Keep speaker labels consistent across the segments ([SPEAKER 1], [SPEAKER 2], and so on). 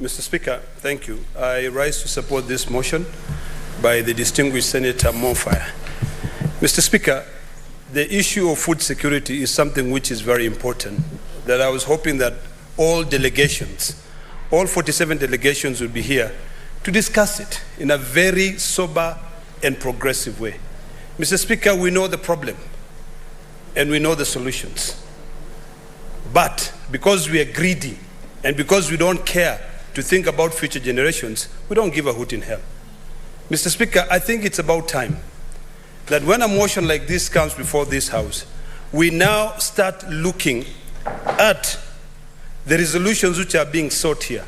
[SPEAKER 1] Mr. Speaker, thank you. I rise to support this motion by the distinguished Senator Monfire. Mr. Speaker, the issue of food security is something which is very important, that I was hoping that all delegations, all 47 delegations would be here to discuss it in a very sober and progressive way. Mr. Speaker, we know the problem and we know the solutions. But because we are greedy and because we don't care to think about future generations, we don't give a hoot in hell. Mr. Speaker, I think it's about time that when a motion like this comes before this House, we now start looking at the resolutions which are being sought here.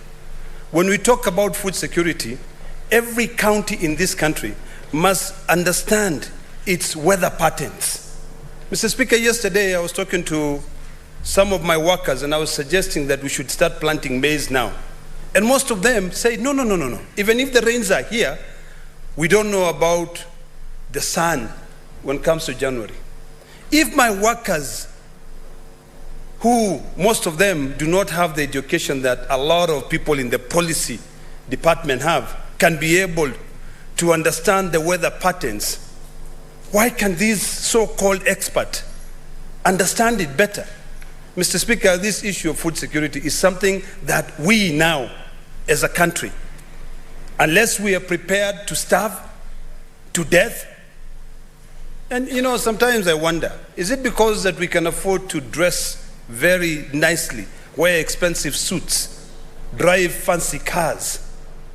[SPEAKER 1] When we talk about food security, every county in this country must understand its weather patterns. Mr. Speaker, yesterday I was talking to some of my workers and I was suggesting that we should start planting maize now. And most of them say, no. Even if the rains are here, we don't know about the sun when it comes to January. If my workers, who most of them do not have the education that a lot of people in the policy department have, can be able to understand the weather patterns, why can these so-called experts understand it better? Mr. Speaker, this issue of food security is something that we now, as a country, unless we are prepared to starve to death, and sometimes I wonder, is it because that we can afford to dress very nicely, wear expensive suits, drive fancy cars,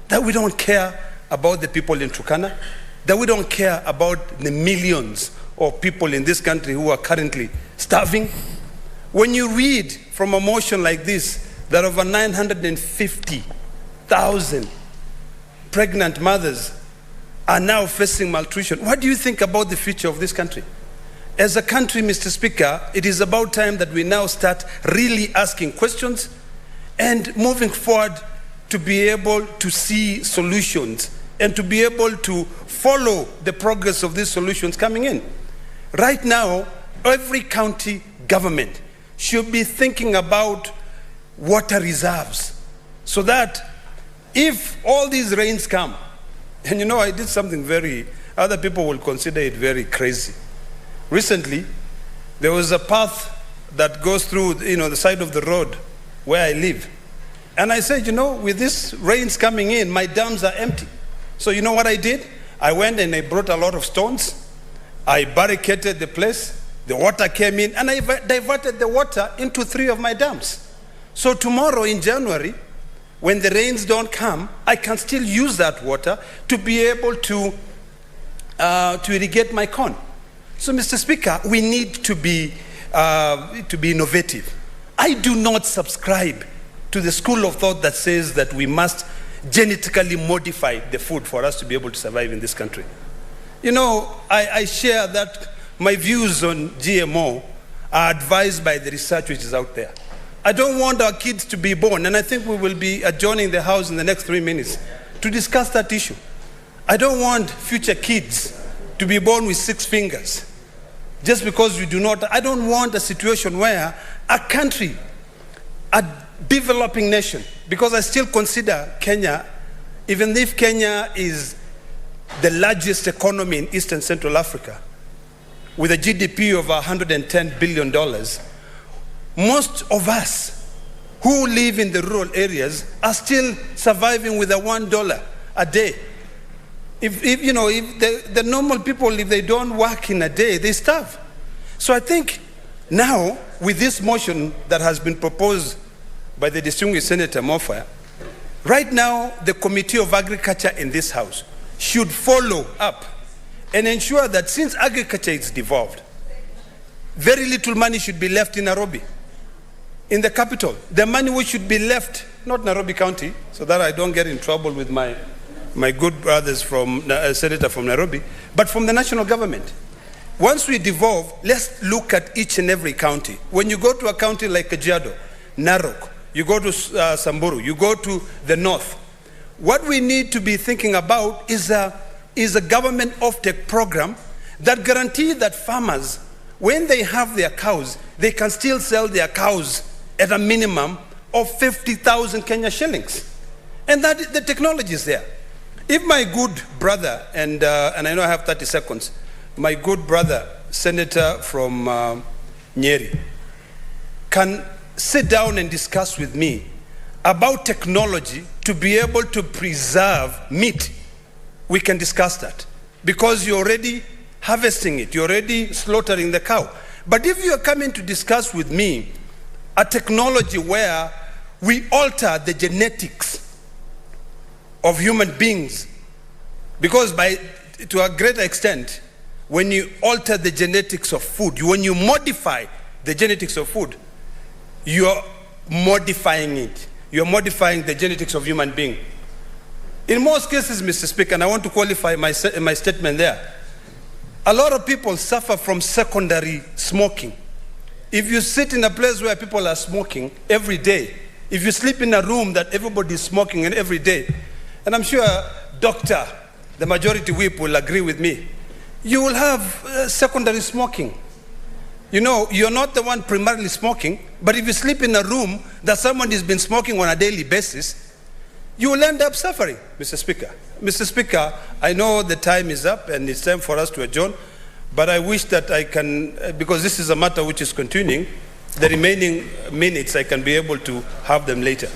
[SPEAKER 1] that we don't care about the people in Turkana, that we don't care about the millions of people in this country who are currently starving? When you read from a motion like this, that over 950,000 pregnant mothers are now facing malnutrition, what do you think about the future of this country? As a country, Mr. Speaker, it is about time that we now start really asking questions and moving forward to be able to see solutions and to be able to follow the progress of these solutions coming in. Right now, every county government should be thinking about water reserves so that if all these rains come, and I did something other people will consider it very crazy. Recently, there was a path that goes through, the side of the road where I live. And I said, with these rains coming in, my dams are empty. So you know what I did? I went and I brought a lot of stones. I barricaded the place. The water came in and I diverted the water into 3 of my dams. So tomorrow in January, when the rains don't come, I can still use that water to be able to irrigate my corn. So, Mr. Speaker, we need to be innovative. I do not subscribe to the school of thought that says that we must genetically modify the food for us to be able to survive in this country. I share that my views on GMO are advised by the research which is out there. I don't want our kids to be born, and I think we will be adjourning the House in the next 3 minutes to discuss that issue. I don't want future kids to be born with 6 fingers just because we do not. I don't want a situation where a country, a developing nation, because I still consider Kenya, even if Kenya is the largest economy in East and Central Africa, with a GDP of $110 billion, most of us who live in the rural areas are still surviving with a $1 a day. If the normal people, if they don't work in a day, they starve. So I think now, with this motion that has been proposed by the distinguished Senator Monfire, right now the Committee of Agriculture in this House should follow up and ensure that since agriculture is devolved, very little money should be left in Nairobi, in the capital. The money which should be left, not Nairobi County, so that I don't get in trouble with my good brothers from Senator from Nairobi, but from the national government. Once we devolve, let's look at each and every county. When you go to a county like Kajiado, Narok, you go to Samburu, you go to the north, what we need to be thinking about is a government offtake program that guarantees that farmers, when they have their cows, they can still sell their cows at a minimum of 50,000 Kenya shillings. And that the technology is there. If my good brother, and I know I have 30 seconds, my good brother, Senator from Nyeri, can sit down and discuss with me about technology to be able to preserve meat, we can discuss that. Because you're already harvesting it, you're already slaughtering the cow. But if you are coming to discuss with me a technology where we alter the genetics of human beings, because to a greater extent, when you alter the genetics of food, when you modify the genetics of food, you're modifying it. You're modifying the genetics of human being. In most cases, Mr. Speaker, and I want to qualify my statement there, a lot of people suffer from secondary smoking. If you sit in a place where people are smoking every day, if you sleep in a room that everybody is smoking and every day, and I'm sure, Doctor, the majority whip will agree with me, you will have secondary smoking. You know, you're not the one primarily smoking, but if you sleep in a room that someone has been smoking on a daily basis, you will end up suffering, Mr. Speaker. Mr. Speaker, I know the time is up and it's time for us to adjourn, but I wish that I can, because this is a matter which is continuing, the remaining minutes I can be able to have them later.